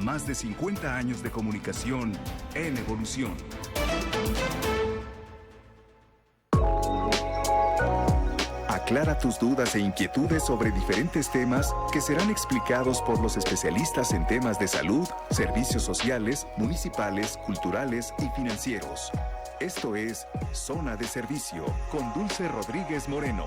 Más de 50 años de comunicación en evolución. Aclara tus dudas e inquietudes sobre diferentes temas que serán explicados por los especialistas en temas de salud, servicios sociales, municipales, culturales y financieros. Esto es Zona de Servicio con Dulce Rodríguez Moreno.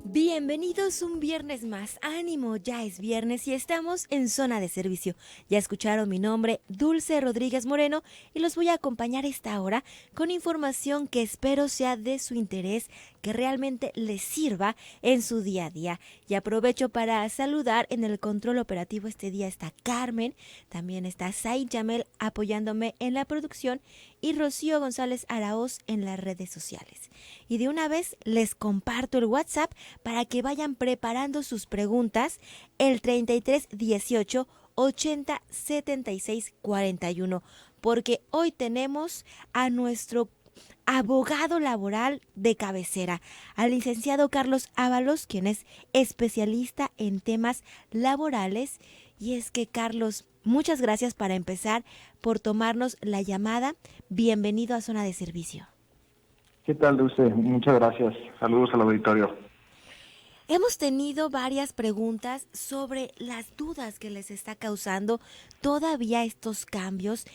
Bienvenidos un viernes más. Ánimo, ya es viernes y estamos en Zona de Servicio. Ya escucharon mi nombre, Dulce Rodríguez Moreno, y los voy a acompañar esta hora con información que espero sea de su interés, que realmente les sirva en su día a día. Y aprovecho para saludar en el control operativo este día está Carmen, también está Said Yamel apoyándome en la producción y Rocío González Araoz en las redes sociales. Y de una vez les comparto el WhatsApp para que vayan preparando sus preguntas, el 33 18 80 76 41, porque hoy tenemos a nuestro abogado laboral de cabecera, al licenciado Carlos Ábalos, quien es especialista en temas laborales. Y es que, Carlos, muchas gracias para empezar por tomarnos la llamada. Bienvenido a Zona de Servicio. ¿Qué tal, Dulce? Muchas gracias. Saludos al auditorio. Hemos tenido varias preguntas sobre las dudas que les está causando todavía estos cambios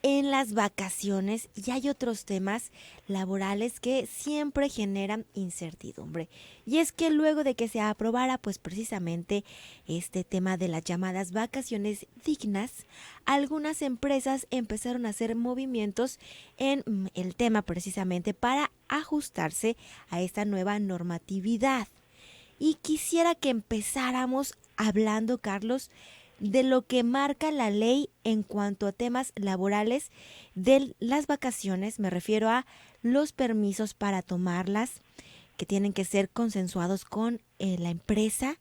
en las vacaciones, y hay otros temas laborales que siempre generan incertidumbre. Y es que luego de que se aprobara pues precisamente este tema de las llamadas vacaciones dignas, algunas empresas empezaron a hacer movimientos en el tema precisamente para ajustarse a esta nueva normatividad. Y quisiera que empezáramos hablando, Carlos, de lo que marca la ley en cuanto a temas laborales de las vacaciones. Me refiero a los permisos para tomarlas, que tienen que ser consensuados con la empresa,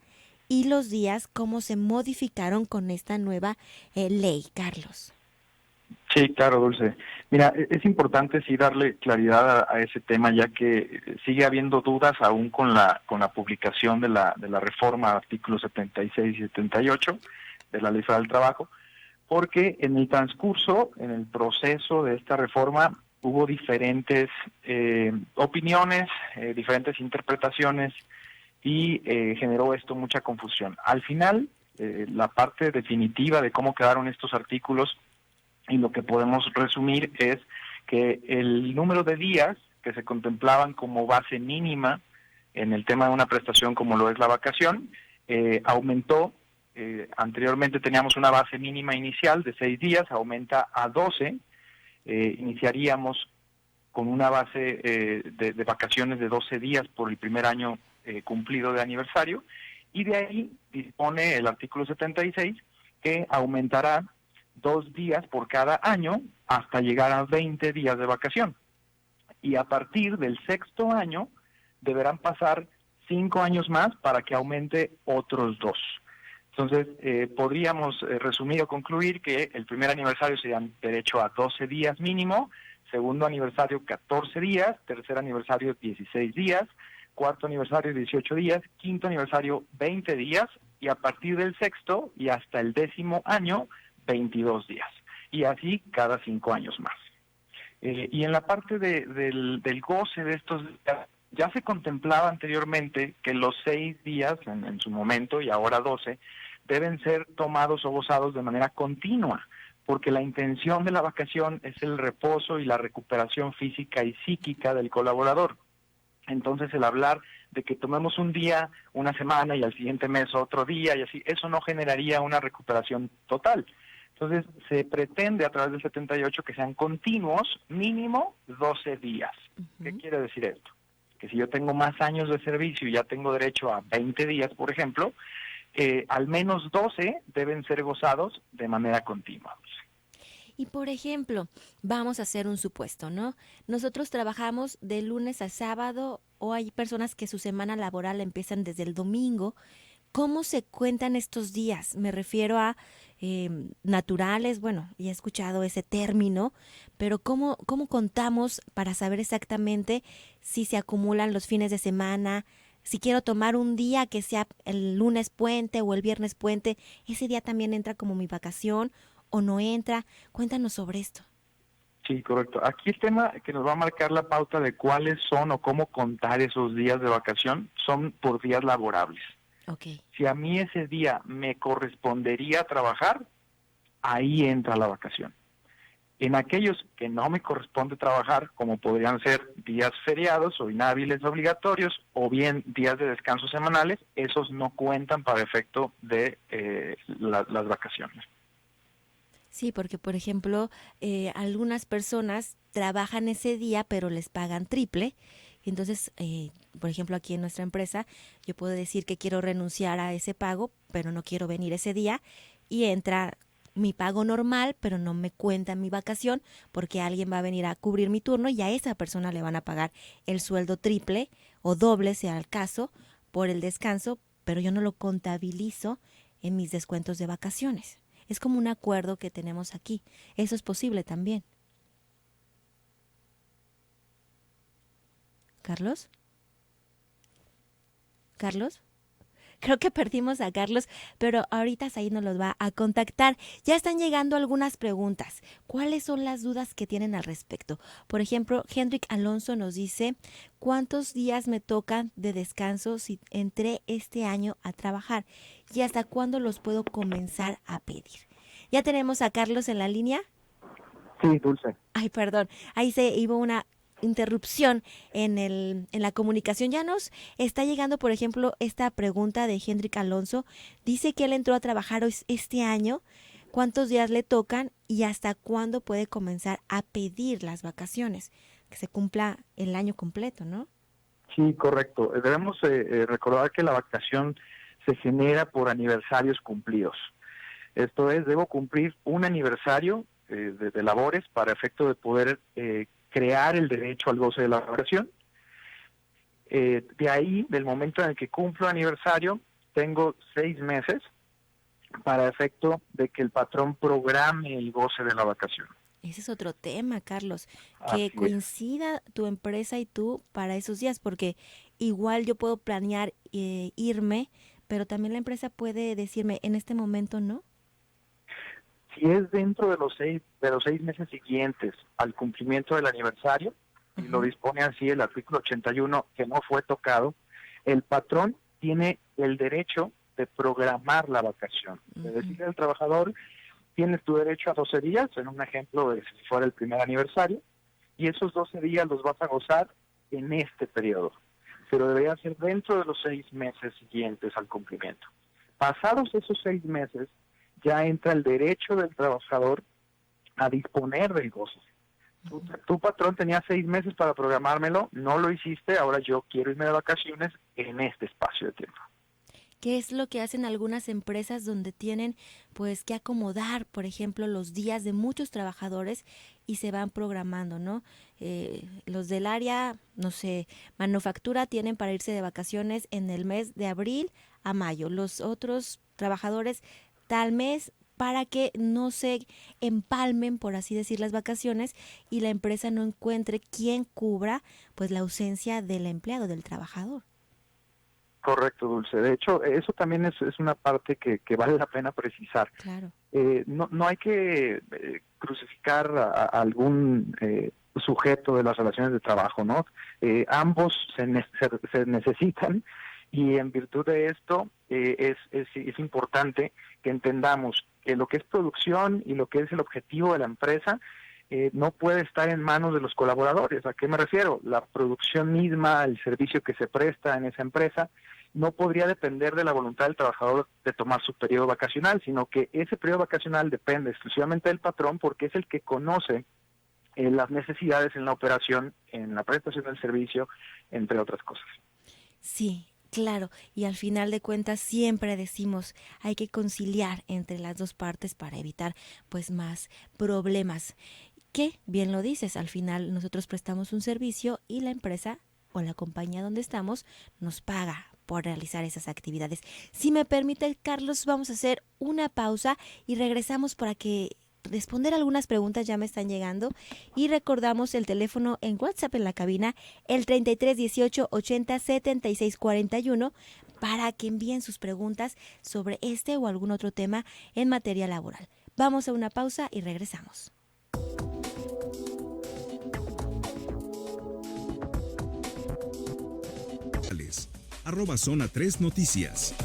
y los días, cómo se modificaron con esta nueva ley, Carlos. Sí, claro, Dulce. Mira, es importante sí darle claridad a ese tema, ya que sigue habiendo dudas aún con la publicación de la reforma artículos 76 y 78 de la Ley Federal del Trabajo, porque en el transcurso, en el proceso de esta reforma, hubo diferentes opiniones, diferentes interpretaciones, y generó esto mucha confusión. Al final, la parte definitiva de cómo quedaron estos artículos, y lo que podemos resumir es que el número de días que se contemplaban como base mínima en el tema de una prestación como lo es la vacación, aumentó. Anteriormente teníamos una base mínima inicial de 6 días, aumenta a 12. Iniciaríamos con una base de vacaciones de 12 días por el primer año cumplido de aniversario, y de ahí dispone el artículo 76 que aumentará 2 días por cada año hasta llegar a 20 días de vacación. Y a partir del 6º año deberán pasar 5 años más para que aumente otros 2. Entonces, podríamos resumir o concluir que el primer aniversario sería derecho a 12 días mínimo, segundo aniversario 14 días, tercer aniversario 16 días, cuarto aniversario 18 días, quinto aniversario 20 días, y a partir del 6º y hasta el 10º año 22 días, y así cada 5 años más. Y en la parte del goce de estos días, ya se contemplaba anteriormente que los 6 días, en su momento, y ahora 12, deben ser tomados o gozados de manera continua, porque la intención de la vacación es el reposo y la recuperación física y psíquica del colaborador. Entonces, el hablar de que tomemos un día, una semana, y al siguiente mes otro día, y así, eso no generaría una recuperación total. Entonces, se pretende a través del 78 que sean continuos, mínimo 12 días. Uh-huh. ¿Qué quiere decir esto? Que si yo tengo más años de servicio y ya tengo derecho a 20 días, por ejemplo, al menos 12 deben ser gozados de manera continua. Y por ejemplo, vamos a hacer un supuesto, ¿no? Nosotros trabajamos de lunes a sábado, o hay personas que su semana laboral empiezan desde el domingo. ¿Cómo se cuentan estos días? Me refiero a naturales, bueno, ya he escuchado ese término, pero ¿cómo contamos para saber exactamente si se acumulan los fines de semana, Si quiero tomar un día que sea el lunes puente o el viernes puente, ¿ese día también entra como mi vacación o no entra? Cuéntanos sobre esto. Sí, correcto. Aquí el tema que nos va a marcar la pauta de cuáles son o cómo contar esos días de vacación son por días laborables. Ok. Si a mí ese día me correspondería trabajar, ahí entra la vacación. En aquellos que no me corresponde trabajar, como podrían ser días feriados o inhábiles obligatorios, o bien días de descanso semanales, esos no cuentan para efecto de las vacaciones. Sí, porque por ejemplo, algunas personas trabajan ese día, pero les pagan triple. Entonces, por ejemplo, aquí en nuestra empresa, yo puedo decir que quiero renunciar a ese pago, pero no quiero venir ese día, y entra mi pago normal, pero no me cuenta mi vacación, porque alguien va a venir a cubrir mi turno y a esa persona le van a pagar el sueldo triple o doble, sea el caso, por el descanso, pero yo no lo contabilizo en mis descuentos de vacaciones. Es como un acuerdo que tenemos aquí. Eso es posible también. ¿Carlos? ¿Carlos? Creo que perdimos a Carlos, pero ahorita Said nos los va a contactar. Ya están llegando algunas preguntas. ¿Cuáles son las dudas que tienen al respecto? Por ejemplo, Hendrik Alonso nos dice, ¿cuántos días me tocan de descanso si entré este año a trabajar? ¿Y hasta cuándo los puedo comenzar a pedir? ¿Ya tenemos a Carlos en la línea? Sí, Dulce. Ay, perdón, ahí se iba una interrupción en la comunicación. Ya nos está llegando, por ejemplo, esta pregunta de Hendrik Alonso. Dice que él entró a trabajar este año. ¿Cuántos días le tocan y hasta cuándo puede comenzar a pedir las vacaciones? Que se cumpla el año completo, ¿no? Sí, correcto. Debemos recordar que la vacación se genera por aniversarios cumplidos. Esto es, debo cumplir un aniversario de labores para efecto de poder crear el derecho al goce de la vacación. De ahí, del momento en el que cumplo aniversario, tengo 6 meses para efecto de que el patrón programe el goce de la vacación. Ese es otro tema, Carlos, Así que es. coincida tu empresa y tú para esos días, porque igual yo puedo planear irme, pero también la empresa puede decirme, en este momento no. Si es dentro de los seis meses siguientes al cumplimiento del aniversario, y lo dispone así el artículo 81, que no fue tocado, el patrón tiene el derecho de programar la vacación. De decirle al trabajador, tienes tu derecho a 12 días, en un ejemplo de si fuera el primer aniversario, y esos 12 días los vas a gozar en este periodo. Pero debería ser dentro de los 6 meses siguientes al cumplimiento. Pasados esos 6 meses, ya entra el derecho del trabajador a disponer del goce. Tu patrón tenía 6 meses para programármelo, no lo hiciste, ahora yo quiero irme de vacaciones en este espacio de tiempo. ¿Qué es lo que hacen algunas empresas donde tienen pues que acomodar, por ejemplo, los días de muchos trabajadores y se van programando, ¿no? Los del área, no sé, manufactura tienen para irse de vacaciones en el mes de abril a mayo. Los otros trabajadores tal mes para que no se empalmen, por así decir, las vacaciones y la empresa no encuentre quién cubra pues la ausencia del empleado, del trabajador. Correcto, Dulce. De hecho, eso también es una parte que vale la pena precisar. Claro. No hay que crucificar a algún sujeto de las relaciones de trabajo, ¿no? Ambos se necesitan y en virtud de esto es importante que entendamos que lo que es producción y lo que es el objetivo de la empresa no puede estar en manos de los colaboradores. ¿A qué me refiero? La producción misma, el servicio que se presta en esa empresa, no podría depender de la voluntad del trabajador de tomar su periodo vacacional, sino que ese periodo vacacional depende exclusivamente del patrón porque es el que conoce las necesidades en la operación, en la prestación del servicio, entre otras cosas. Sí, claro, y al final de cuentas siempre decimos hay que conciliar entre las dos partes para evitar pues más problemas. Que bien lo dices, al final nosotros prestamos un servicio y la empresa o la compañía donde estamos nos paga por realizar esas actividades. Si me permite, Carlos, vamos a hacer una pausa y regresamos para que responder algunas preguntas, ya me están llegando, y recordamos el teléfono en WhatsApp en la cabina, el 33 18 80 76 41, para que envíen sus preguntas sobre este o algún otro tema en materia laboral. Vamos a una pausa y regresamos. @Zona 3 Noticias.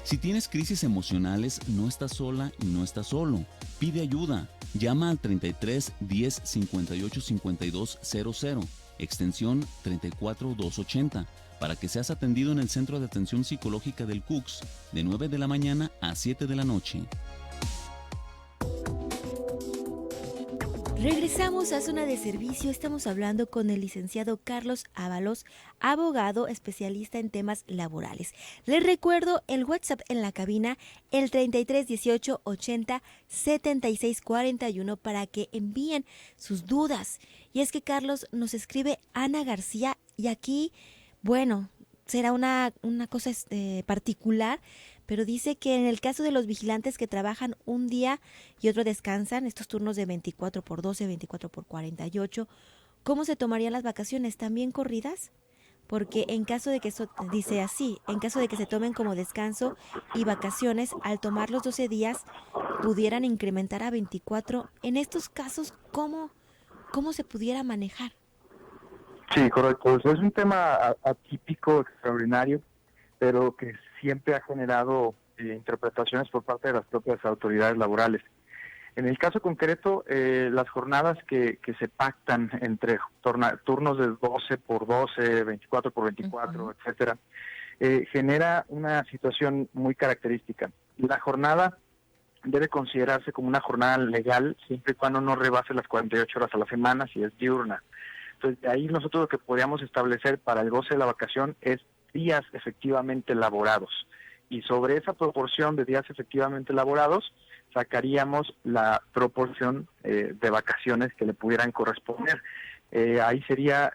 Si tienes crisis emocionales, no estás sola y no estás solo. Pide ayuda. Llama al 33 10 58 52 00, extensión 34280, para que seas atendido en el Centro de Atención Psicológica del CUCS, de 9 de la mañana a 7 de la noche. Regresamos a Zona de Servicio. Estamos hablando con el licenciado Carlos Ábalos, abogado especialista en temas laborales. Les recuerdo el WhatsApp en la cabina, el 33 18 80 76 41, para que envíen sus dudas. Y es que Carlos, nos escribe Ana García, y aquí, bueno, será una cosa particular, pero dice que en el caso de los vigilantes que trabajan un día y otro descansan, estos turnos de 24/12, 24/48, ¿cómo se tomarían las vacaciones? ¿También corridas? Porque en caso de que dice así, en caso de que se tomen como descanso y vacaciones, al tomar los 12 días, pudieran incrementar a 24. En estos casos, ¿cómo se pudiera manejar? Sí, correcto. Es un tema atípico, extraordinario, pero que siempre ha generado interpretaciones por parte de las propias autoridades laborales. En el caso concreto, las jornadas que se pactan entre turnos de 12/12, 24/24, etcétera, genera una situación muy característica. La jornada debe considerarse como una jornada legal siempre y cuando no rebase las 48 horas a la semana, si es diurna. Entonces, de ahí nosotros lo que podríamos establecer para el goce de la vacación es días efectivamente laborados. Y sobre esa proporción de días efectivamente laborados, sacaríamos la proporción de vacaciones que le pudieran corresponder. Ahí sería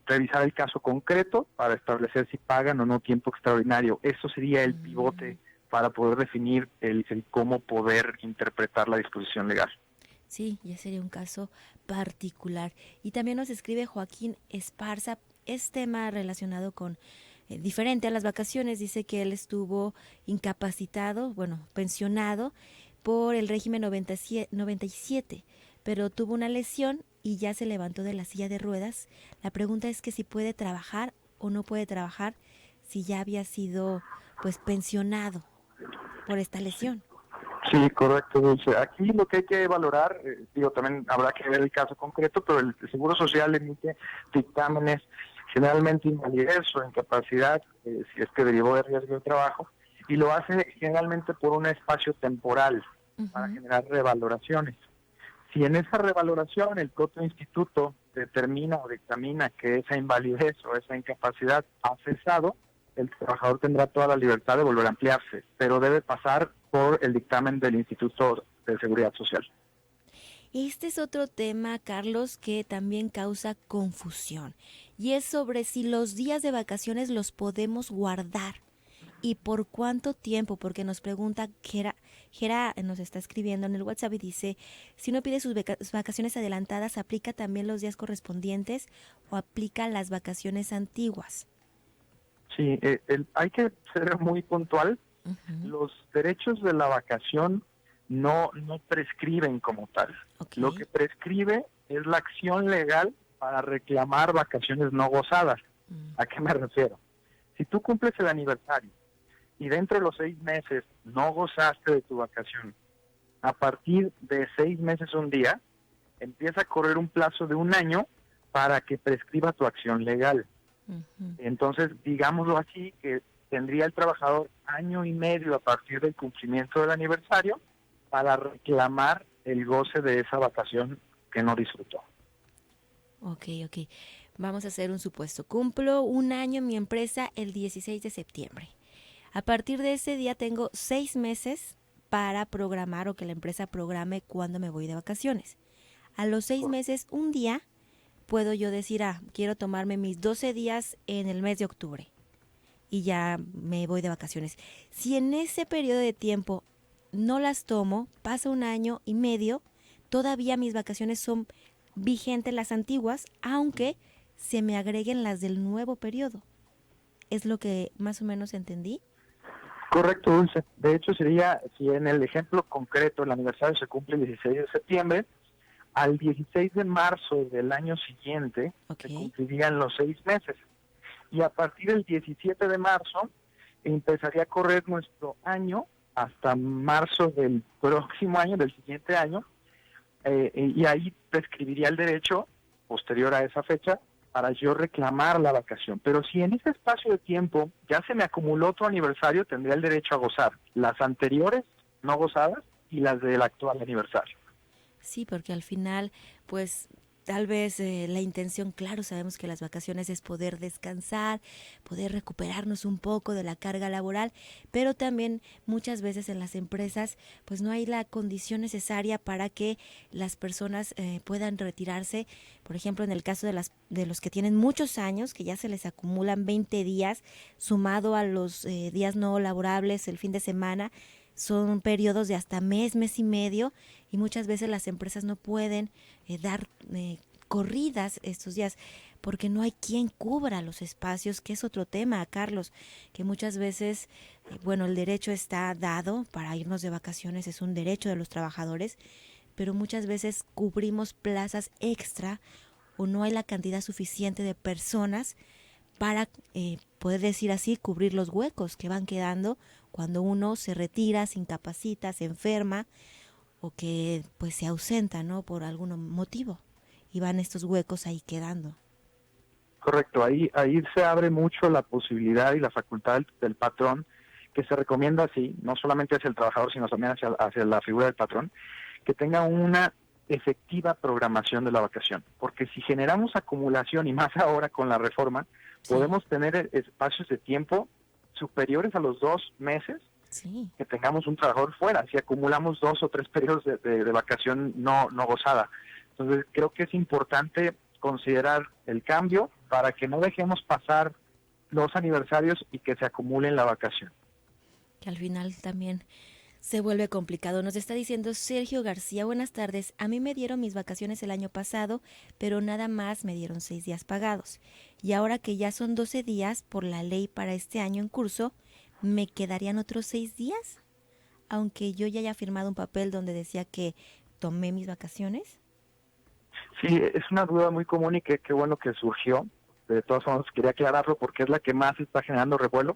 revisar el caso concreto para establecer si pagan o no tiempo extraordinario. Eso sería el pivote para poder definir el cómo poder interpretar la disposición legal. Sí, ya sería un caso particular. Y también nos escribe Joaquín Esparza, es tema relacionado con, diferente a las vacaciones, dice que él estuvo incapacitado, pensionado por el régimen 97, pero tuvo una lesión y ya se levantó de la silla de ruedas. La pregunta es que si puede trabajar o no puede trabajar si ya había sido pensionado por esta lesión. Sí, correcto, Dulce. Aquí lo que hay que valorar, también habrá que ver el caso concreto, pero el Seguro Social emite dictámenes, generalmente invalidez o incapacidad, si es que derivó de riesgo de trabajo, y lo hace generalmente por un espacio temporal para generar revaloraciones. Si en esa revaloración el propio instituto determina o dictamina que esa invalidez o esa incapacidad ha cesado, el trabajador tendrá toda la libertad de volver a emplearse, pero debe pasar por el dictamen del Instituto de Seguridad Social. Este es otro tema, Carlos, que también causa confusión, y es sobre si los días de vacaciones los podemos guardar y por cuánto tiempo, porque nos pregunta Gera nos está escribiendo en el WhatsApp y dice, si uno pide sus vacaciones adelantadas, ¿aplica también los días correspondientes o aplica las vacaciones antiguas? Sí, hay que ser muy puntual. Los derechos de la vacación no prescriben como tal. Lo que prescribe es la acción legal para reclamar vacaciones no gozadas. ¿A qué me refiero? Si tú cumples el aniversario y dentro de los 6 meses no gozaste de tu vacación, a partir de 6 meses un día, empieza a correr un plazo de 1 año para que prescriba tu acción legal. Entonces, digámoslo así, que tendría el trabajador 1 año y medio a partir del cumplimiento del aniversario para reclamar el goce de esa vacación que no disfrutó. Ok. Vamos a hacer un supuesto. Cumplo 1 año en mi empresa el 16 de septiembre. A partir de ese día tengo 6 meses para programar o que la empresa programe cuándo me voy de vacaciones. A los 6 meses, un día, puedo yo decir, quiero tomarme mis 12 días en el mes de octubre. y ya me voy de vacaciones. Si en ese periodo de tiempo no las tomo, pasa 1 año y medio, todavía mis vacaciones son vigentes las antiguas, aunque se me agreguen las del nuevo periodo. ¿Es lo que más o menos entendí? Correcto, Dulce. De hecho, sería, si en el ejemplo concreto el aniversario se cumple el 16 de septiembre, al 16 de marzo del año siguiente se cumplirían los 6 meses. Y a partir del 17 de marzo empezaría a correr nuestro año hasta marzo del próximo año, del siguiente año, y ahí prescribiría el derecho, posterior a esa fecha, para yo reclamar la vacación. Pero si en ese espacio de tiempo ya se me acumuló otro aniversario, tendría el derecho a gozar las anteriores no gozadas y las del actual aniversario. Sí, porque al final, pues tal vez la intención, claro, sabemos que las vacaciones es poder descansar, poder recuperarnos un poco de la carga laboral, pero también muchas veces en las empresas pues no hay la condición necesaria para que las personas puedan retirarse. Por ejemplo, en el caso de los que tienen muchos años, que ya se les acumulan 20 días, sumado a los días no laborables, el fin de semana, son periodos de hasta mes y medio, y muchas veces las empresas no pueden dar corridas estos días porque no hay quien cubra los espacios, que es otro tema, Carlos, que muchas veces, bueno, el derecho está dado para irnos de vacaciones, es un derecho de los trabajadores, pero muchas veces cubrimos plazas extra o no hay la cantidad suficiente de personas para poder decir así, cubrir los huecos que van quedando cuando uno se retira, se incapacita, se enferma o que pues se ausenta, ¿no? Por algún motivo, y van estos huecos ahí quedando. Correcto, ahí se abre mucho la posibilidad y la facultad del patrón, que se recomienda así, no solamente hacia el trabajador, sino también hacia la figura del patrón, que tenga una efectiva programación de la vacación, porque si generamos acumulación, y más ahora con la reforma, sí, podemos tener espacios de tiempo superiores a los 2 meses, sí, que tengamos un trabajador fuera, si acumulamos 2 o 3 periodos de vacación no gozada. Entonces creo que es importante considerar el cambio para que no dejemos pasar los aniversarios y que se acumule en la vacación. Que al final también se vuelve complicado. Nos está diciendo Sergio García, buenas tardes, a mí me dieron mis vacaciones el año pasado, pero nada más me dieron 6 días pagados. Y ahora que ya son 12 días por la ley para este año en curso, ¿me quedarían otros 6 días? Aunque yo ya haya firmado un papel donde decía que tomé mis vacaciones. Sí, es una duda muy común y qué bueno que surgió. De todas formas, quería aclararlo porque es la que más está generando revuelo.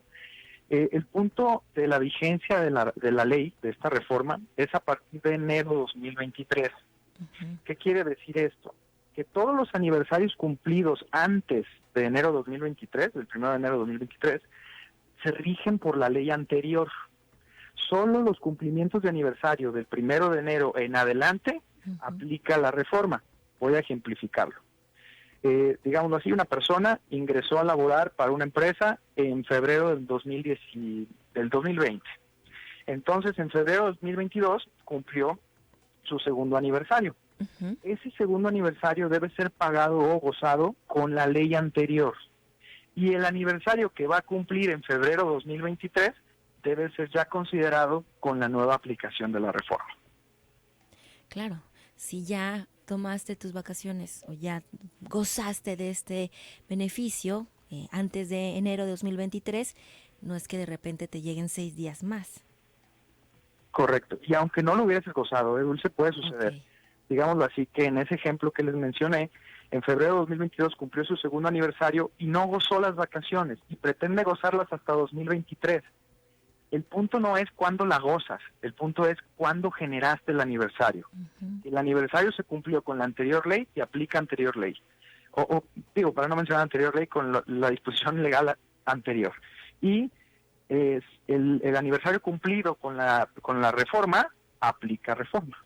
El punto de la vigencia de la ley, de esta reforma, es a partir de enero 2023. Uh-huh. ¿Qué quiere decir esto? Que todos los aniversarios cumplidos antes de enero 2023, del 1 de enero 2023, se rigen por la ley anterior. Solo los cumplimientos de aniversario del 1 de enero en adelante uh-huh. aplica la reforma. Voy a ejemplificarlo. Digámoslo así, una persona ingresó a laborar para una empresa en febrero del 2020. Entonces, en febrero de 2022 cumplió su segundo aniversario. Uh-huh. Ese segundo aniversario debe ser pagado o gozado con la ley anterior. Y el aniversario que va a cumplir en febrero de 2023 debe ser ya considerado con la nueva aplicación de la reforma. Claro, si ya tomaste tus vacaciones o ya gozaste de este beneficio antes de enero de 2023, no es que de repente te lleguen 6 días más. Correcto, y aunque no lo hubieras gozado, Dulce, puede suceder. Okay. Digámoslo así, que en ese ejemplo que les mencioné, en febrero de 2022 cumplió su segundo aniversario y no gozó las vacaciones y pretende gozarlas hasta 2023. El punto no es cuándo la gozas, el punto es cuándo generaste el aniversario. Uh-huh. Si el aniversario se cumplió con la anterior ley, te aplica anterior ley. O digo, para no mencionar anterior ley, con la disposición legal anterior. Y el aniversario cumplido con la reforma, aplica reforma.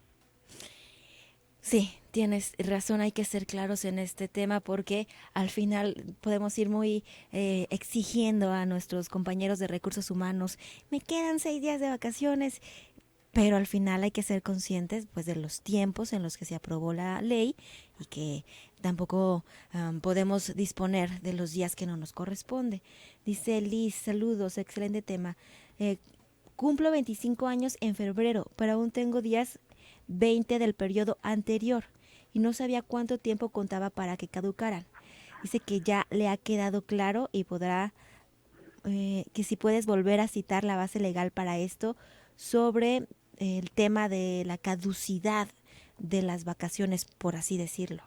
Sí, tienes razón, hay que ser claros en este tema porque al final podemos ir muy exigiendo a nuestros compañeros de recursos humanos, me quedan 6 días de vacaciones, pero al final hay que ser conscientes pues de los tiempos en los que se aprobó la ley y que tampoco podemos disponer de los días que no nos corresponde. Dice Liz, saludos, excelente tema. Cumplo 25 años en febrero, pero aún tengo días 20 del periodo anterior y no sabía cuánto tiempo contaba para que caducaran. Dice que ya le ha quedado claro y podrá, que si puedes volver a citar la base legal para esto sobre el tema de la caducidad de las vacaciones, por así decirlo.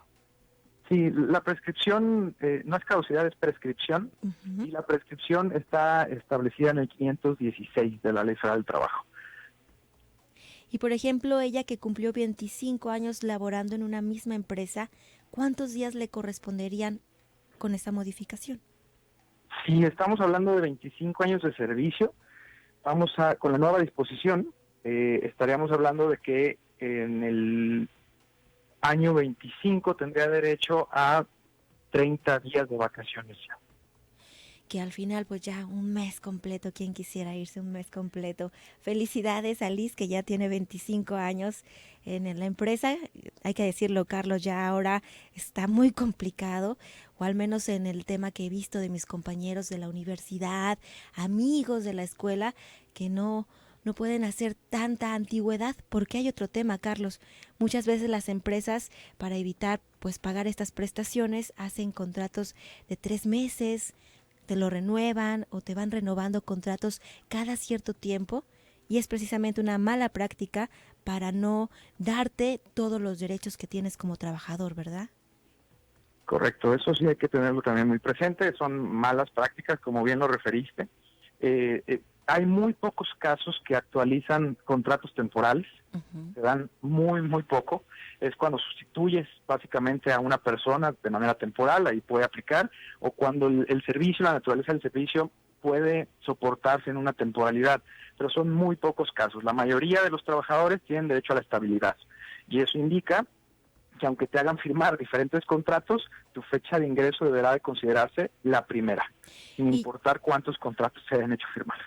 Sí, la prescripción no es caducidad, es prescripción, y la prescripción está establecida en el 516 de la Ley Federal del Trabajo. Y por ejemplo, ella que cumplió 25 años laborando en una misma empresa, ¿cuántos días le corresponderían con esta modificación? Si estamos hablando de 25 años de servicio, con la nueva disposición, estaríamos hablando de que en el año 25 tendría derecho a 30 días de vacaciones ya. Que al final pues ya un mes completo, quien quisiera irse un mes completo. Felicidades a Liz, que ya tiene 25 años en la empresa. Hay que decirlo, Carlos, ya ahora está muy complicado, o al menos en el tema que he visto de mis compañeros de la universidad, amigos de la escuela, que no pueden hacer tanta antigüedad, porque hay otro tema, Carlos. Muchas veces las empresas, para evitar pues pagar estas prestaciones, hacen contratos de 3 meses, te lo renuevan o te van renovando contratos cada cierto tiempo, y es precisamente una mala práctica para no darte todos los derechos que tienes como trabajador, ¿verdad? Correcto, eso sí hay que tenerlo también muy presente, son malas prácticas, como bien lo referiste. Hay muy pocos casos que actualizan contratos temporales, se dan muy poco. Es cuando sustituyes básicamente a una persona de manera temporal, ahí puede aplicar, o cuando el servicio, la naturaleza del servicio puede soportarse en una temporalidad, pero son muy pocos casos. La mayoría de los trabajadores tienen derecho a la estabilidad, y eso indica que aunque te hagan firmar diferentes contratos, tu fecha de ingreso deberá de considerarse la primera, sin importar cuántos contratos se hayan hecho firmar.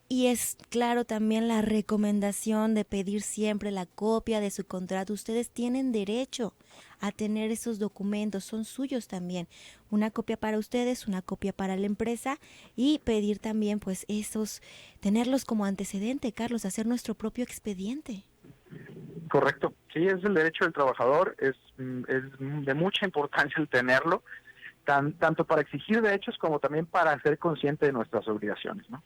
Y es claro también la recomendación de pedir siempre la copia de su contrato. Ustedes tienen derecho a tener esos documentos, son suyos también. Una copia para ustedes, una copia para la empresa, y pedir también pues tenerlos como antecedente, Carlos, hacer nuestro propio expediente. Correcto, sí, es el derecho del trabajador, es de mucha importancia el tenerlo, tanto para exigir derechos como también para ser consciente de nuestras obligaciones, ¿no?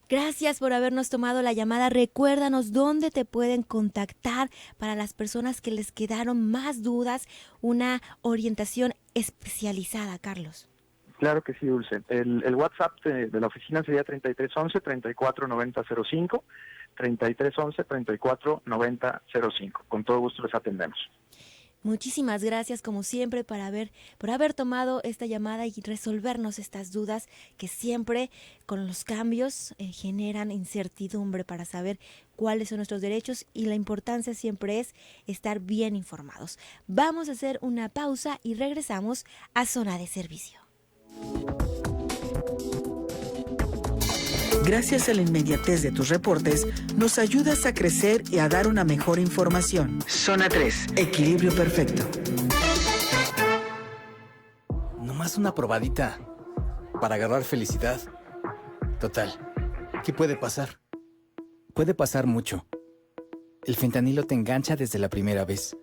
Gracias por habernos tomado la llamada. Recuérdanos dónde te pueden contactar para las personas que les quedaron más dudas, una orientación especializada, Carlos. Claro que sí, Dulce. El WhatsApp de la oficina sería 3311-349005, 3311-349005. Con todo gusto les atendemos. Muchísimas gracias, como siempre, por haber tomado esta llamada y resolvernos estas dudas que siempre con los cambios generan incertidumbre para saber cuáles son nuestros derechos, y la importancia siempre es estar bien informados. Vamos a hacer una pausa y regresamos a Zona de Servicio. Gracias a la inmediatez de tus reportes, nos ayudas a crecer y a dar una mejor información. Zona 3, equilibrio perfecto. Nomás una probadita para agarrar felicidad. Total, ¿qué puede pasar? Puede pasar mucho. El fentanilo te engancha desde la primera vez.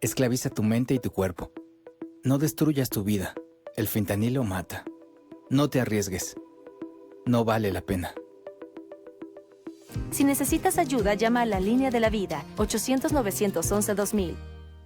Esclaviza tu mente y tu cuerpo. No destruyas tu vida. El fentanilo mata. No te arriesgues. No vale la pena. Si necesitas ayuda, llama a la Línea de la Vida, 800-911-2000.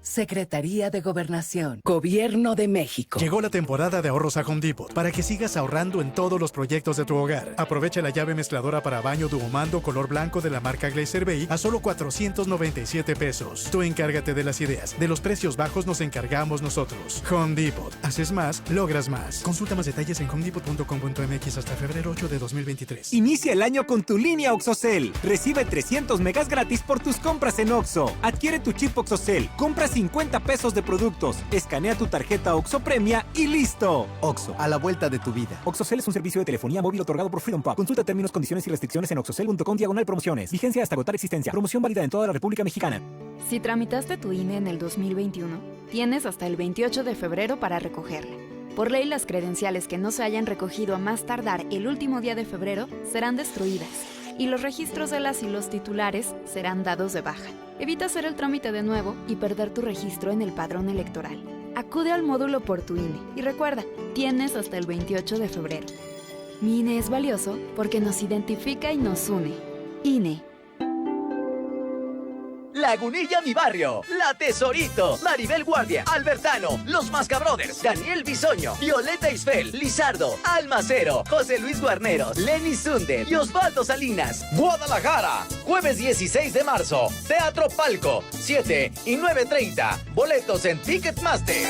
Secretaría de Gobernación, Gobierno de México. Llegó la temporada de ahorros a Home Depot para que sigas ahorrando en todos los proyectos de tu hogar. Aprovecha la llave mezcladora para baño Duomando color blanco de la marca Glacier Bay a solo $497. Tú encárgate de las ideas. De los precios bajos nos encargamos nosotros. Home Depot. Haces más, logras más. Consulta más detalles en homedepot.com.mx hasta febrero 8 de 2023. Inicia el año con tu línea OXXOCEL. Recibe 300 megas gratis por tus compras en Oxxo. Adquiere tu chip OXXOCEL. Compra $50 de productos. Escanea tu tarjeta Oxxo Premia y ¡listo! Oxxo, a la vuelta de tu vida. OXXOCEL es un servicio de telefonía móvil otorgado por Freedom Pub. Consulta términos, condiciones y restricciones en oxxocel.com/promociones. Vigencia hasta agotar existencia. Promoción válida en toda la República Mexicana. Si tramitaste tu INE en el 2021, Tienes hasta el 28 de febrero para recogerla. Por ley, las credenciales que no se hayan recogido a más tardar el último día de febrero serán destruidas y los registros de las y los titulares serán dados de baja. Evita hacer el trámite de nuevo y perder tu registro en el padrón electoral. Acude al módulo por tu INE y recuerda, tienes hasta el 28 de febrero. Mi INE es valioso porque nos identifica y nos une. INE. Lagunilla Mi Barrio, La Tesorito, Maribel Guardia, Albertano, Los Mascabrothers, Daniel Bisoño, Violeta Isfel, Lizardo, Almacero, José Luis Guarneros, Lenny Zunder y Osvaldo Salinas. Guadalajara, jueves 16 de marzo, Teatro Palco, 7 y 9:30, boletos en Ticketmaster.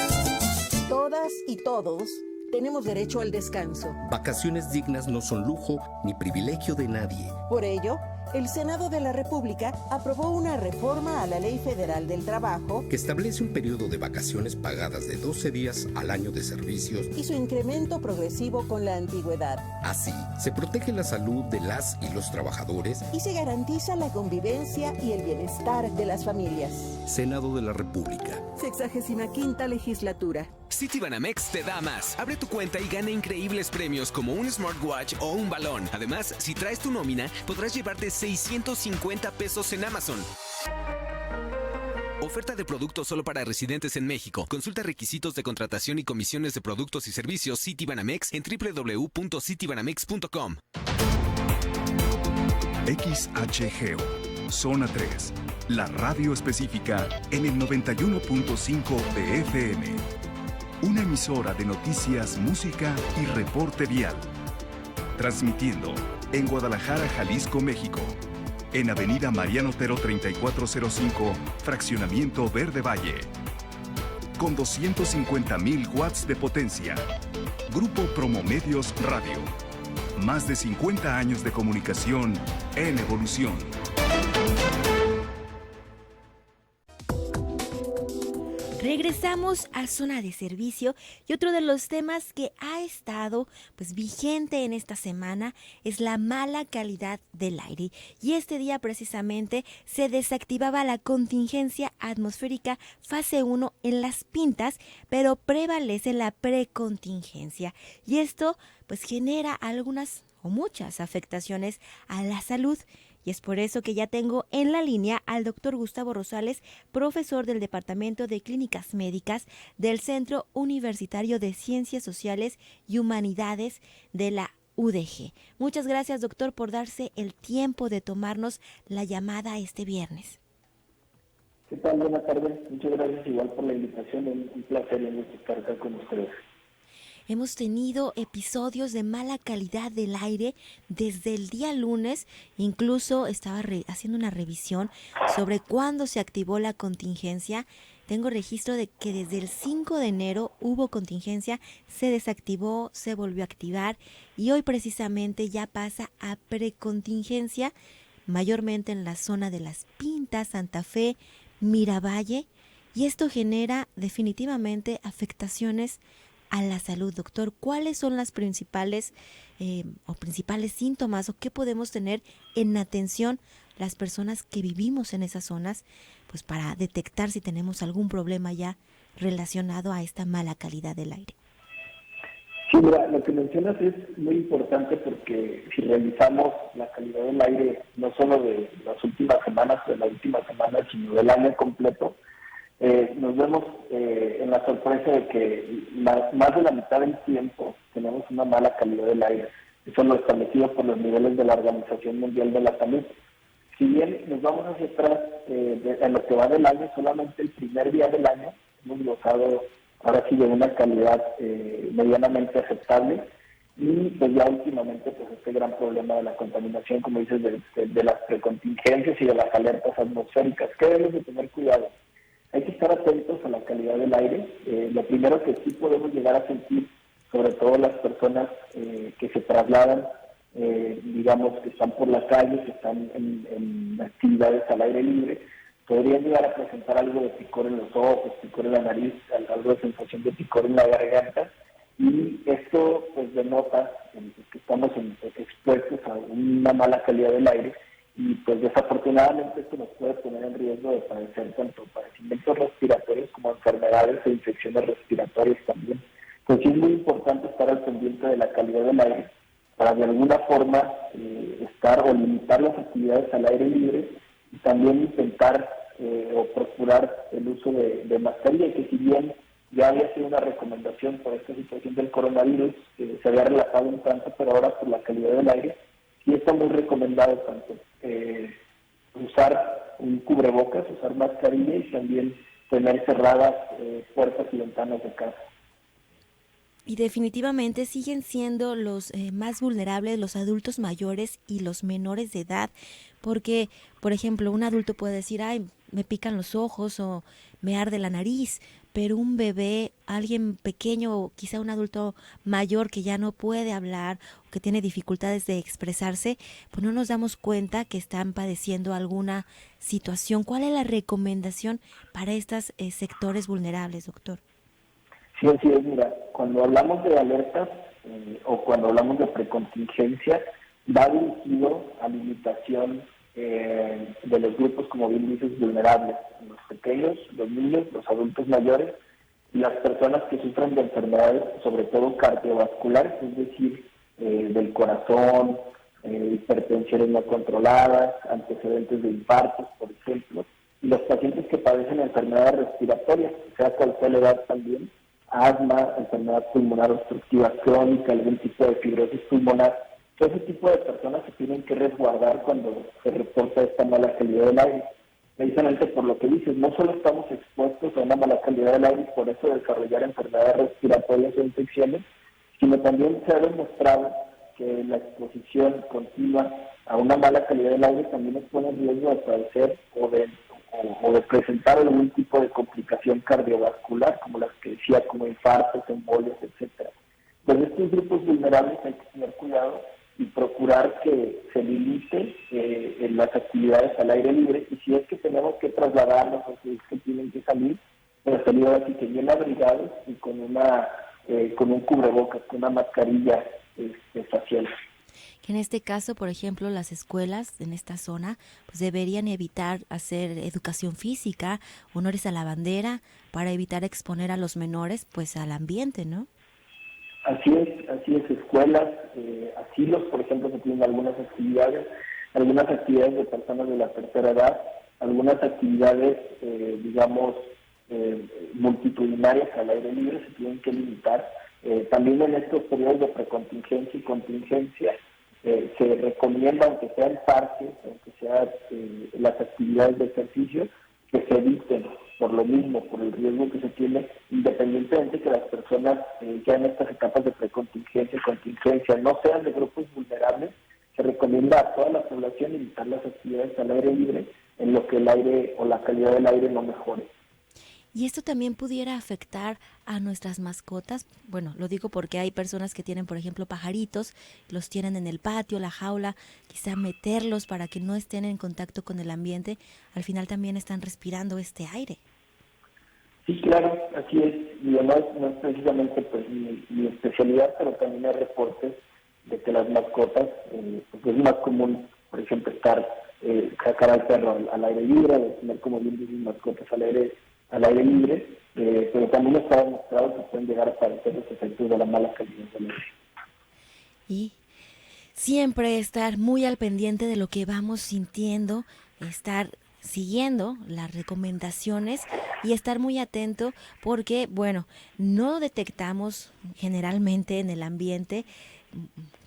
Todas y todos tenemos derecho al descanso. Vacaciones dignas no son lujo ni privilegio de nadie. Por ello, el Senado de la República aprobó una reforma a la Ley Federal del Trabajo que establece un periodo de vacaciones pagadas de 12 días al año de servicios y su incremento progresivo con la antigüedad. Así, se protege la salud de las y los trabajadores y se garantiza la convivencia y el bienestar de las familias. Senado de la República. 65ª Legislatura. Citibanamex te da más. Abre tu cuenta y gana increíbles premios como un smartwatch o un balón. Además, si traes tu nómina, podrás llevarte 650 pesos en Amazon. Oferta de productos solo para residentes en México. Consulta requisitos de contratación y comisiones de productos y servicios Citibanamex en www.citibanamex.com. XHGO, Zona 3, la radio específica en el 91.5 de FM. Una emisora de noticias, música y reporte vial. Transmitiendo en Guadalajara, Jalisco, México. En Avenida Mariano Otero 3405, Fraccionamiento Verde Valle. Con 250,000 watts de potencia. Grupo Promomedios Radio. Más de 50 años de comunicación en evolución. Regresamos a Zona de Servicio y otro de los temas que ha estado vigente en esta semana es la mala calidad del aire. Y este día precisamente se desactivaba la contingencia atmosférica fase 1 en Las Pintas, pero prevalece la precontingencia. Y esto genera algunas o muchas afectaciones a la salud. Y es por eso que ya tengo en la línea al doctor Gustavo Rosales, profesor del Departamento de Clínicas Médicas del Centro Universitario de Ciencias Sociales y Humanidades de la UDG. Muchas gracias, doctor, por darse el tiempo de tomarnos la llamada este viernes. ¿Qué tal? Buenas tardes. Muchas gracias igual por la invitación. Un placer estar acá con ustedes. Hemos tenido episodios de mala calidad del aire desde el día lunes. Incluso estaba haciendo una revisión sobre cuándo se activó la contingencia. Tengo registro de que desde el 5 de enero hubo contingencia, se desactivó, se volvió a activar y hoy precisamente ya pasa a precontingencia, mayormente en la zona de Las Pintas, Santa Fe, Miravalle. Y esto genera definitivamente afectaciones a la salud, doctor. ¿Cuáles son las principales síntomas o qué podemos tener en atención las personas que vivimos en esas zonas, para detectar si tenemos algún problema ya relacionado a esta mala calidad del aire? Sí, mira, lo que mencionas es muy importante porque si revisamos la calidad del aire, no solo de las últimas semanas, sino del año completo, nos vemos en la sorpresa de que más de la mitad del tiempo tenemos una mala calidad del aire. Eso lo establecido por los niveles de la Organización Mundial de la Salud. Si bien nos vamos hacia atrás, en lo que va del año, solamente el primer día del año hemos gozado ahora sí de una calidad medianamente aceptable y ya últimamente este gran problema de la contaminación, como dices, de las precontingencias y de las alertas atmosféricas. ¿Qué debemos de tener cuidado? Hay que estar atentos a la calidad del aire. Lo primero que sí podemos llegar a sentir, sobre todo las personas que se trasladan, digamos que están por la calle, que están en actividades al aire libre, podrían llegar a presentar algo de picor en los ojos, picor en la nariz, algo de sensación de picor en la garganta. Y esto denota que estamos expuestos a una mala calidad del aire y pues desafortunadamente esto nos puede poner en riesgo de padecer tanto padecimientos respiratorios como enfermedades e infecciones respiratorias también. Pues sí es muy importante estar al pendiente de la calidad del aire para de alguna forma estar o limitar las actividades al aire libre y también intentar o procurar el uso de mascarilla, que si bien ya había sido una recomendación por esta situación del coronavirus, se había relajado un tanto, pero ahora por la calidad del aire sí está muy recomendado tanto usar un cubrebocas, usar mascarilla y también tener cerradas puertas y ventanas de casa. Y definitivamente siguen siendo los más vulnerables los adultos mayores y los menores de edad, porque, por ejemplo, un adulto puede decir, ay, me pican los ojos o me arde la nariz, pero un bebé, alguien pequeño o quizá un adulto mayor que ya no puede hablar o que tiene dificultades de expresarse, pues no nos damos cuenta que están padeciendo alguna situación. ¿Cuál es la recomendación para estos sectores vulnerables, doctor? Sí, así es. Mira, cuando hablamos de alertas o cuando hablamos de precontingencia, va dirigido a limitación de los grupos, como bien dices, vulnerables, los pequeños, los niños, los adultos mayores y las personas que sufren de enfermedades, sobre todo cardiovasculares, es decir, del corazón, hipertensiones no controladas, antecedentes de infartos, por ejemplo, y los pacientes que padecen enfermedades respiratorias, sea cual sea la edad también, asma, enfermedad pulmonar obstructiva crónica, algún tipo de fibrosis pulmonar. Todo ese tipo de personas se tienen que resguardar cuando se reporta esta mala calidad del aire. Precisamente por lo que dices, no solo estamos expuestos a una mala calidad del aire y por eso desarrollar enfermedades respiratorias o infecciones, sino también se ha demostrado que la exposición continua a una mala calidad del aire también nos pone en riesgo de padecer o de presentar algún tipo de complicación cardiovascular, como las que decía, como infartos, embolias, etcétera. Pues estos grupos vulnerables hay que tener cuidado y procurar que se limite en las actividades al aire libre, y si es que tenemos que trasladarnos o si es que tienen que salir, pero salir así que bien abrigados y con un cubrebocas, con una mascarilla facial. Que en este caso, por ejemplo, las escuelas en esta zona pues deberían evitar hacer educación física, honores a la bandera, para evitar exponer a los menores pues al ambiente, ¿no? Así es, escuelas, asilos, por ejemplo, que tienen algunas actividades de personas de la tercera edad, algunas actividades, multitudinarias al aire libre se tienen que limitar. También en estos periodos de precontingencia y contingencia se recomienda, aunque sea en parques, aunque sea las actividades de ejercicio, que se eviten por lo mismo, por el riesgo que se tiene, independientemente que las personas ya en estas etapas de precontingencia y contingencia no sean de grupos vulnerables, se recomienda a toda la población evitar las actividades al aire libre en lo que el aire o la calidad del aire no mejore. ¿Y esto también pudiera afectar a nuestras mascotas? Bueno, lo digo porque hay personas que tienen, por ejemplo, pajaritos, los tienen en el patio, la jaula, quizá meterlos para que no estén en contacto con el ambiente, al final también están respirando este aire. Sí, claro, así es. No es precisamente pues mi especialidad, pero también hay reportes de que las mascotas, pues es más común, por ejemplo, sacar al perro al aire libre, de tener como bien dices mascotas al aire libre, pero también está demostrado que pueden llegar a padecer los efectos de la mala calidad del aire. Y siempre estar muy al pendiente de lo que vamos sintiendo, estar siguiendo las recomendaciones y estar muy atento porque, bueno, no detectamos generalmente en el ambiente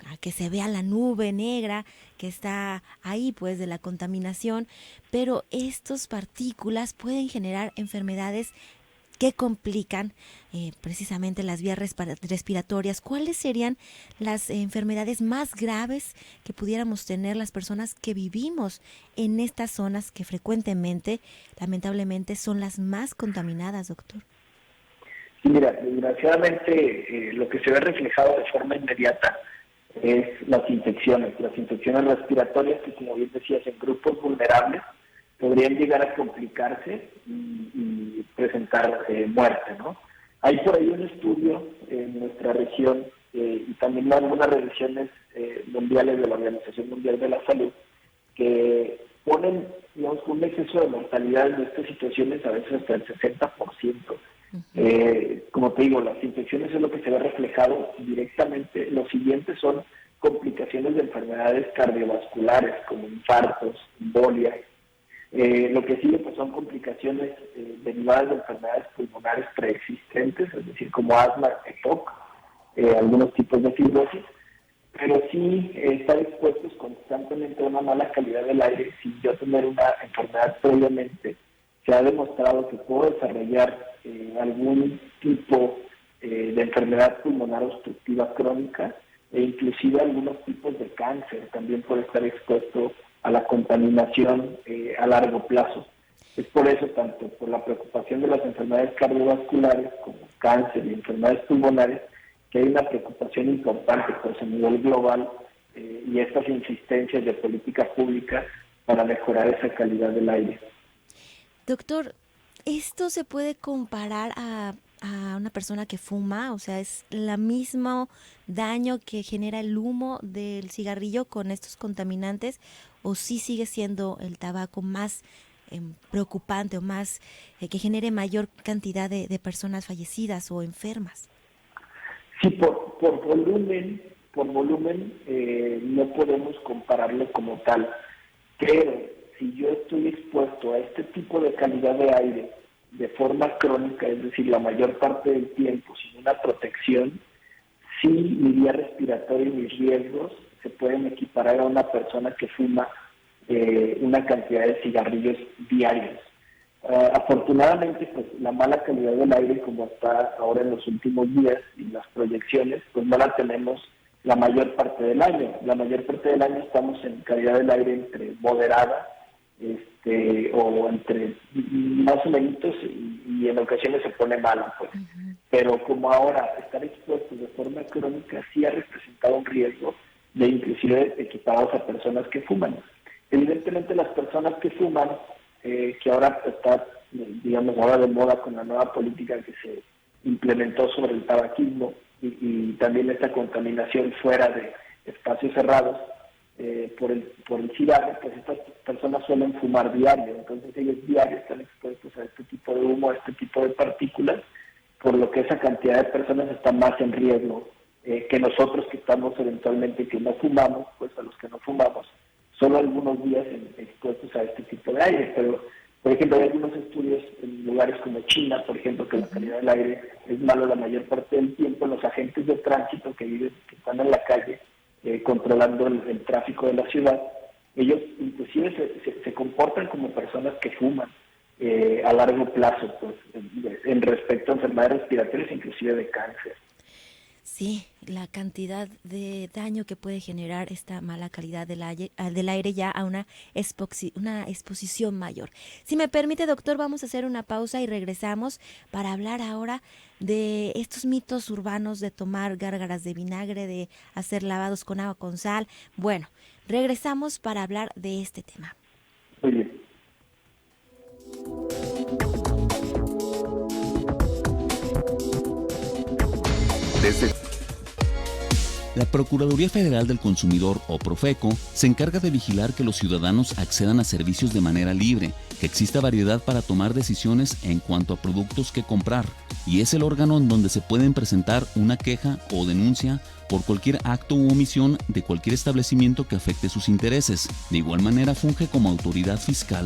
a que se vea la nube negra que está ahí pues de la contaminación, pero estas partículas pueden generar enfermedades que complican precisamente las vías respiratorias. ¿Cuáles serían las enfermedades más graves que pudiéramos tener las personas que vivimos en estas zonas que frecuentemente, lamentablemente, son las más contaminadas, doctor? Sí, mira, desgraciadamente lo que se ve reflejado de forma inmediata es las infecciones respiratorias que, como bien decías, en grupos vulnerables podrían llegar a complicarse y presentar muerte, ¿no? Hay por ahí un estudio en nuestra región y también algunas revisiones mundiales de la Organización Mundial de la Salud que ponen, digamos, un exceso de mortalidad en estas situaciones a veces hasta el 60%. Como te digo, las infecciones es lo que se ve reflejado directamente. Los siguientes son complicaciones de enfermedades cardiovasculares como infartos, embolias. Lo que sigue pues son complicaciones derivadas de enfermedades pulmonares preexistentes, es decir, como asma, EPOC, algunos tipos de fibrosis, pero sí estar expuestos constantemente a una mala calidad del aire sin yo tener una enfermedad previamente. Se ha demostrado que puedo desarrollar algún tipo de enfermedad pulmonar obstructiva crónica e inclusive algunos tipos de cáncer también por estar expuesto a la contaminación a largo plazo. Es por eso, tanto por la preocupación de las enfermedades cardiovasculares como cáncer y enfermedades pulmonares, que hay una preocupación importante pues, a nivel global y estas insistencias de política pública para mejorar esa calidad del aire. Doctor, ¿esto se puede comparar a una persona que fuma? O sea, ¿es el mismo daño que genera el humo del cigarrillo con estos contaminantes? ¿O sí sigue siendo el tabaco más preocupante o más que genere mayor cantidad de personas fallecidas o enfermas? Sí, por volumen no podemos compararlo como tal, pero si yo estoy expuesto a este tipo de calidad de aire de forma crónica, es decir, la mayor parte del tiempo sin una protección, sí mi vía respiratoria y mis riesgos se pueden equiparar a una persona que fuma una cantidad de cigarrillos diarios. Afortunadamente, pues la mala calidad del aire, como está ahora en los últimos días y las proyecciones, pues no la tenemos la mayor parte del año. La mayor parte del año estamos en calidad del aire entre moderada o entre más o menos y en ocasiones se pone mala, pues. Pero como ahora estar expuestos de forma crónica sí ha representado un riesgo de inclusive equipados a personas que fuman. Evidentemente las personas que fuman, que ahora está, digamos, ahora de moda con la nueva política que se implementó sobre el tabaquismo y también esta contaminación fuera de espacios cerrados por el cigarro, pues estas personas suelen fumar diario, entonces ellos diario están expuestos a este tipo de humo, a este tipo de partículas, por lo que esa cantidad de personas está más en riesgo que nosotros que estamos eventualmente que no fumamos, pues a los que no fumamos, solo algunos días expuestos a este tipo de aire, pero por ejemplo hay algunos estudios en lugares como China, por ejemplo, que la calidad del aire es malo la mayor parte del tiempo. Los agentes de tránsito que están en la calle controlando el tráfico de la ciudad, ellos inclusive se comportan como personas que fuman a largo plazo, pues en respecto a enfermedades respiratorias, inclusive de cáncer. Sí, la cantidad de daño que puede generar esta mala calidad del aire ya a una exposición mayor. Si me permite, doctor, vamos a hacer una pausa y regresamos para hablar ahora de estos mitos urbanos de tomar gárgaras de vinagre, de hacer lavados con agua con sal. Bueno, regresamos para hablar de este tema. Muy bien. La Procuraduría Federal del Consumidor, o Profeco, se encarga de vigilar que los ciudadanos accedan a servicios de manera libre, que exista variedad para tomar decisiones en cuanto a productos que comprar, y es el órgano en donde se pueden presentar una queja o denuncia por cualquier acto u omisión de cualquier establecimiento que afecte sus intereses. De igual manera funge como autoridad fiscal.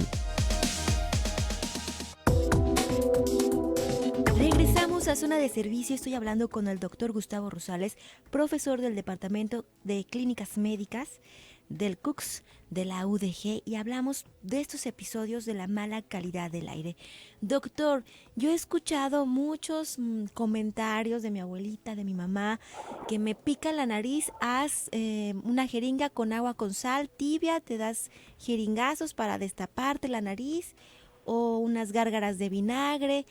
A Zona de Servicio, estoy hablando con el doctor Gustavo Rosales, profesor del Departamento de Clínicas Médicas del CUCS de la UDG, y hablamos de estos episodios de la mala calidad del aire. Doctor, yo he escuchado muchos comentarios de mi abuelita, de mi mamá, que me pica la nariz, haz una jeringa con agua con sal tibia, te das jeringazos para destaparte la nariz, o unas gárgaras de vinagre.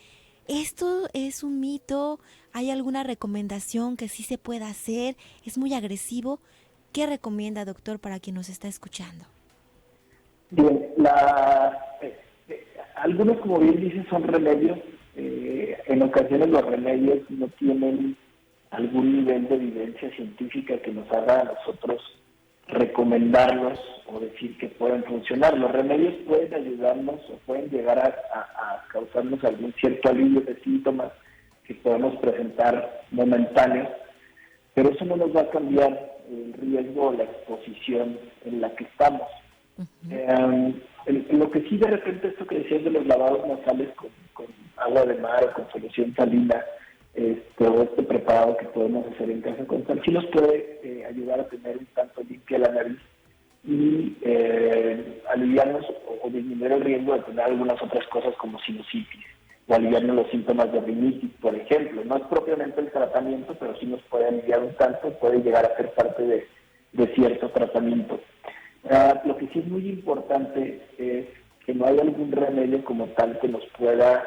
¿Esto es un mito? ¿Hay alguna recomendación que sí se pueda hacer? ¿Es muy agresivo? ¿Qué recomienda, doctor, para quien nos está escuchando? Bien, algunos, como bien dices, son remedios. En ocasiones los remedios no tienen algún nivel de evidencia científica que nos haga a nosotros recomendarlos o decir que pueden funcionar. Los remedios pueden ayudarnos o pueden llegar a causarnos algún cierto alivio de síntomas que podemos presentar momentáneos, pero eso no nos va a cambiar el riesgo o la exposición en la que estamos. Lo que sí, de repente, esto que decías de los lavados nasales con agua de mar o con solución salina, o este preparado que podemos hacer en casa con sal, sí nos puede ayudar a tener un tanto limpia la nariz y aliviarnos o disminuir el riesgo de tener algunas otras cosas como sinusitis o aliviarnos los síntomas de rinitis, por ejemplo. No es propiamente el tratamiento, pero sí nos puede aliviar un tanto, puede llegar a ser parte de cierto tratamiento. Lo que sí es muy importante es que no hay algún remedio como tal que nos pueda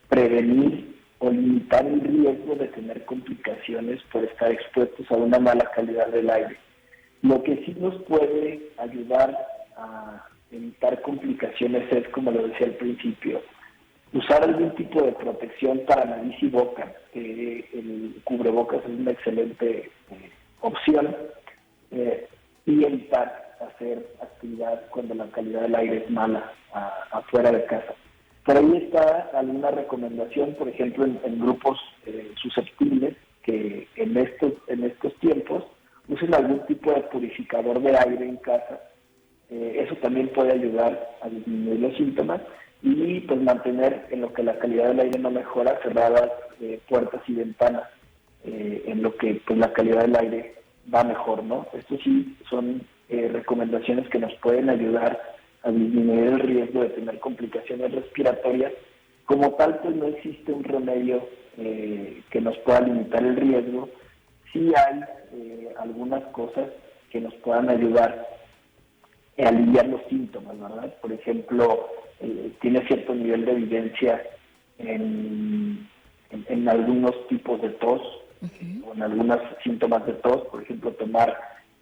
prevenir o limitar el riesgo de tener complicaciones por estar expuestos a una mala calidad del aire. Lo que sí nos puede ayudar a evitar complicaciones es, como lo decía al principio, usar algún tipo de protección para nariz y boca. El cubrebocas es una excelente opción, y evitar hacer actividad cuando la calidad del aire es mala afuera de casa. Por ahí está alguna recomendación, por ejemplo, en grupos susceptibles que en estos tiempos usen algún tipo de purificador de aire en casa. Eso también puede ayudar a disminuir los síntomas y pues mantener, en lo que la calidad del aire no mejora, cerradas puertas y ventanas, en lo que pues la calidad del aire va mejor, ¿no? Esto sí son recomendaciones que nos pueden ayudar a disminuir el riesgo de tener complicaciones respiratorias. Como tal, pues no existe un remedio que nos pueda limitar el riesgo. Sí hay algunas cosas que nos puedan ayudar a aliviar los síntomas, ¿verdad? Por ejemplo, tiene cierto nivel de evidencia en algunos tipos de tos, o en algunos síntomas de tos, por ejemplo, tomar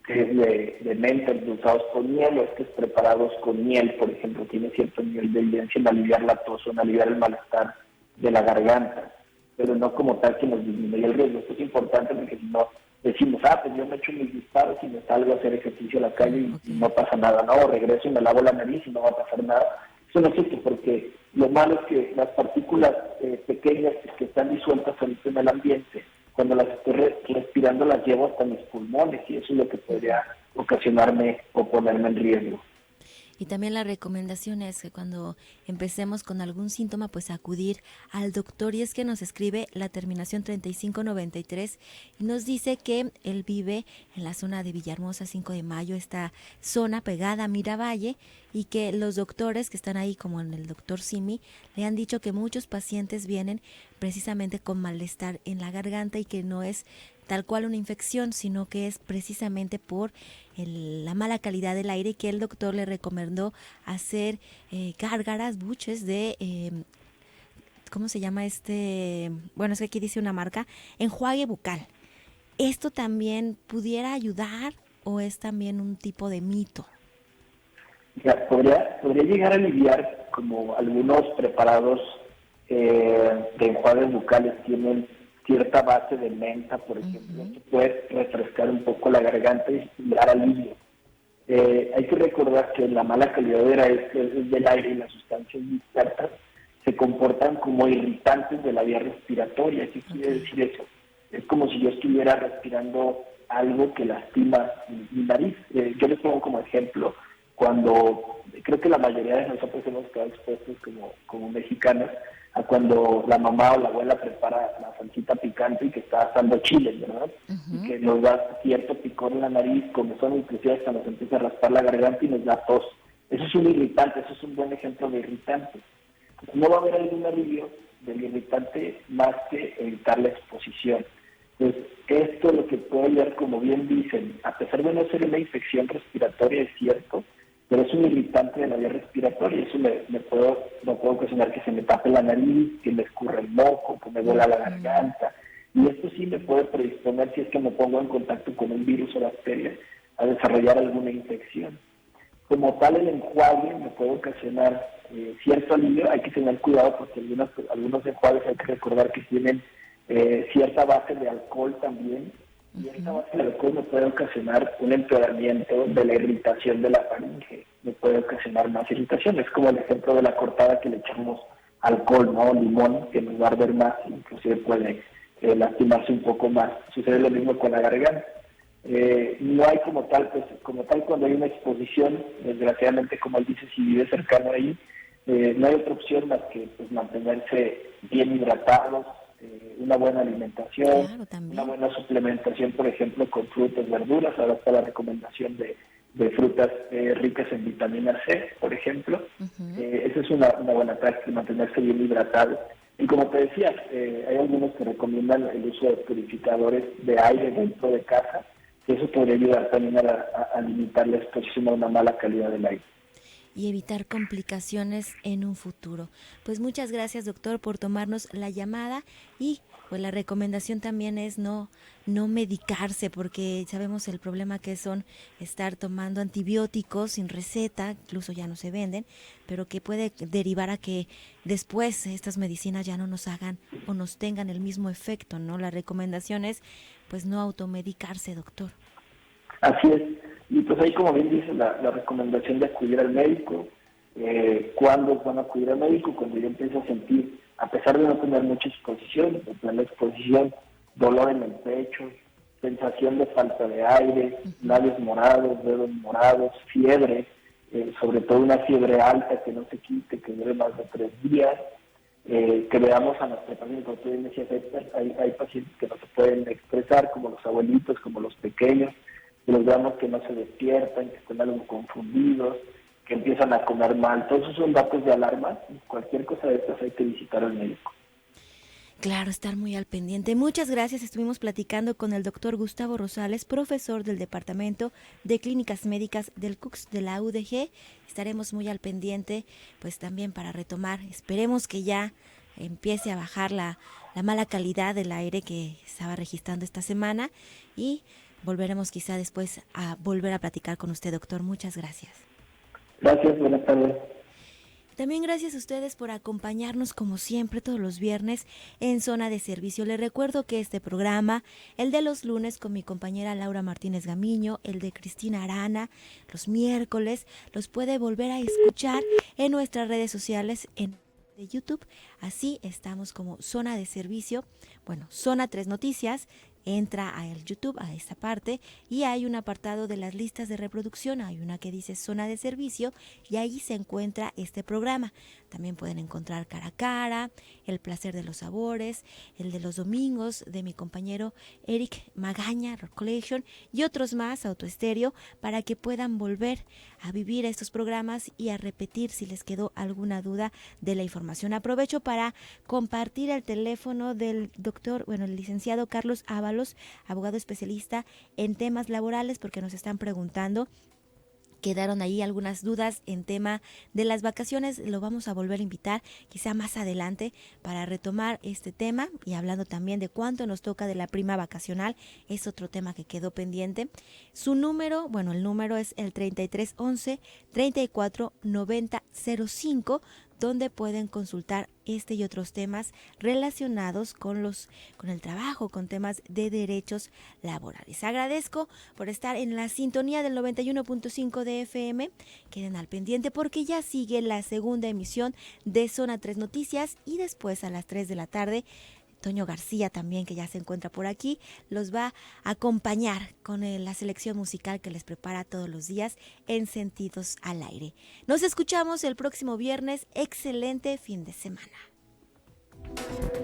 de menta endulzados con miel o preparados con miel, por ejemplo, tiene cierto nivel de evidencia en aliviar la tos o en aliviar el malestar de la garganta, pero no como tal que nos disminuya el riesgo. Esto es importante porque si no decimos, pues yo me echo mis disparos y me salgo a hacer ejercicio a la calle y no pasa nada, no, regreso y me lavo la nariz y no va a pasar nada. Eso no existe, porque lo malo es que las partículas pequeñas que están disueltas en el ambiente, cuando las estoy respirando las llevo hasta mis pulmones y eso es lo que podría ocasionarme o ponerme en riesgo. Y también la recomendación es que cuando empecemos con algún síntoma, pues acudir al doctor, y es que nos escribe la terminación 3593 y nos dice que él vive en la zona de Villahermosa, 5 de Mayo, esta zona pegada a Miravalle, y que los doctores que están ahí, como en el doctor Simi, le han dicho que muchos pacientes vienen precisamente con malestar en la garganta y que no es tal cual una infección, sino que es precisamente por la mala calidad del aire, que el doctor le recomendó hacer gárgaras, buches de, ¿cómo se llama bueno, es que aquí dice una marca, enjuague bucal. ¿Esto también pudiera ayudar o es también un tipo de mito? Ya, podría llegar a aliviar, como algunos preparados de enjuagues bucales tienen cierta base de menta, por ejemplo, que puede refrescar un poco la garganta y dar alivio. Hay que recordar que la mala calidad del aire y las sustancias dispersas se comportan como irritantes de la vía respiratoria. ¿Qué quiere decir eso? Es como si yo estuviera respirando algo que lastima mi nariz. Yo les pongo como ejemplo, cuando creo que la mayoría de nosotros hemos estado expuestos como mexicanos a cuando la mamá o la abuela prepara la salsita picante y que está asando chiles, ¿verdad? Y que nos da cierto picor en la nariz, comezón, inclusive hasta nos empieza a raspar la garganta y nos da tos. Eso es un irritante, eso es un buen ejemplo de irritante. No va a haber algún alivio del irritante más que evitar la exposición. Entonces, esto lo que puede ayudar, como bien dicen, a pesar de no ser una infección respiratoria, es cierto, pero es un irritante de la vía respiratoria. Eso me puede ocasionar que se me tape la nariz, que me escurra el moco, que me duela la garganta. Y esto sí me puede predisponer, si es que me pongo en contacto con un virus o bacteria, a desarrollar alguna infección. Como tal, el enjuague me puede ocasionar cierto alivio. Hay que tener cuidado porque algunos enjuagues hay que recordar que tienen cierta base de alcohol también. Y esta base de alcohol me puede ocasionar un empeoramiento de la irritación de la faringe. me puede ocasionar más irritación. Es como el ejemplo de la cortada que le echamos alcohol, ¿no? Limón, que nos va a arder más, inclusive puede lastimarse un poco más. Sucede lo mismo con la garganta. No hay como tal cuando hay una exposición, desgraciadamente, como él dice, si vive cercano ahí, no hay otra opción más que pues, mantenerse bien hidratados, una buena alimentación, una buena suplementación, por ejemplo, con frutas, verduras. Ahora está la recomendación de frutas ricas en vitamina C, por ejemplo. Esa es una buena práctica, mantenerse bien hidratado. Y como te decía, hay algunos que recomiendan el uso de purificadores de aire dentro de casa, y eso podría ayudar también a limitar la exposición a una mala calidad del aire. Y evitar complicaciones en un futuro. Pues muchas gracias, doctor, por tomarnos la llamada, y pues la recomendación también es no medicarse, porque sabemos el problema que son estar tomando antibióticos sin receta, incluso ya no se venden, pero que puede derivar a que después estas medicinas ya no nos hagan o nos tengan el mismo efecto, ¿no? La recomendación es pues no automedicarse, doctor. Así es. Y pues ahí, como bien dice, la recomendación de acudir al médico. ¿Cuándo van a acudir al médico? Cuando yo empiezo a sentir, a pesar de no tener mucha exposición, la exposición, dolor en el pecho, sensación de falta de aire, labios morados, dedos morados, fiebre, sobre todo una fiebre alta que no se quite, que dure más de 3 días, que veamos a nuestro paciente. Como tú bien decías, hay pacientes que no se pueden expresar, como los abuelitos, como los pequeños, que los veamos que no se despiertan, que están algo confundidos, que empiezan a comer mal. Todos esos son datos de alarma. Cualquier cosa de estas hay que visitar al médico. Claro, estar muy al pendiente. Muchas gracias. Estuvimos platicando con el doctor Gustavo Rosales, profesor del Departamento de Clínicas Médicas del CUCS de la UDG. Estaremos muy al pendiente, pues también para retomar. Esperemos que ya empiece a bajar la mala calidad del aire que estaba registrando esta semana, y volveremos quizá después a volver a platicar con usted, doctor. Muchas gracias. Gracias, buenas tardes. También gracias a ustedes por acompañarnos como siempre todos los viernes en Zona de Servicio. Les recuerdo que este programa, el de los lunes con mi compañera Laura Martínez Gamiño, el de Cristina Arana, los miércoles, los puede volver a escuchar en nuestras redes sociales de YouTube. Así estamos como Zona de Servicio, Zona 3 Noticias. Entra a el YouTube, a esta parte, y hay un apartado de las listas de reproducción. Hay una que dice Zona de Servicio, y ahí se encuentra este programa. También pueden encontrar Cara a Cara, El Placer de los Sabores, el de los domingos de mi compañero Eric Magaña, Rock Collection, y otros más, Autoestéreo, para que puedan volver a vivir estos programas y a repetir si les quedó alguna duda de la información. Aprovecho para compartir el teléfono del doctor, el licenciado Carlos Ábalos, abogado especialista en temas laborales, porque nos están preguntando. Quedaron ahí algunas dudas en tema de las vacaciones. Lo vamos a volver a invitar quizá más adelante para retomar este tema, y hablando también de cuánto nos toca de la prima vacacional. Es otro tema que quedó pendiente. Su número, el número es el 3311-349005, donde pueden consultar este y otros temas relacionados con el trabajo, con temas de derechos laborales. Agradezco por estar en la sintonía del 91.5 de FM. Queden al pendiente porque ya sigue la segunda emisión de Zona 3 Noticias, y después a las 3 de la tarde Toño García también, que ya se encuentra por aquí, los va a acompañar con la selección musical que les prepara todos los días en Sentidos al Aire. Nos escuchamos el próximo viernes. Excelente fin de semana.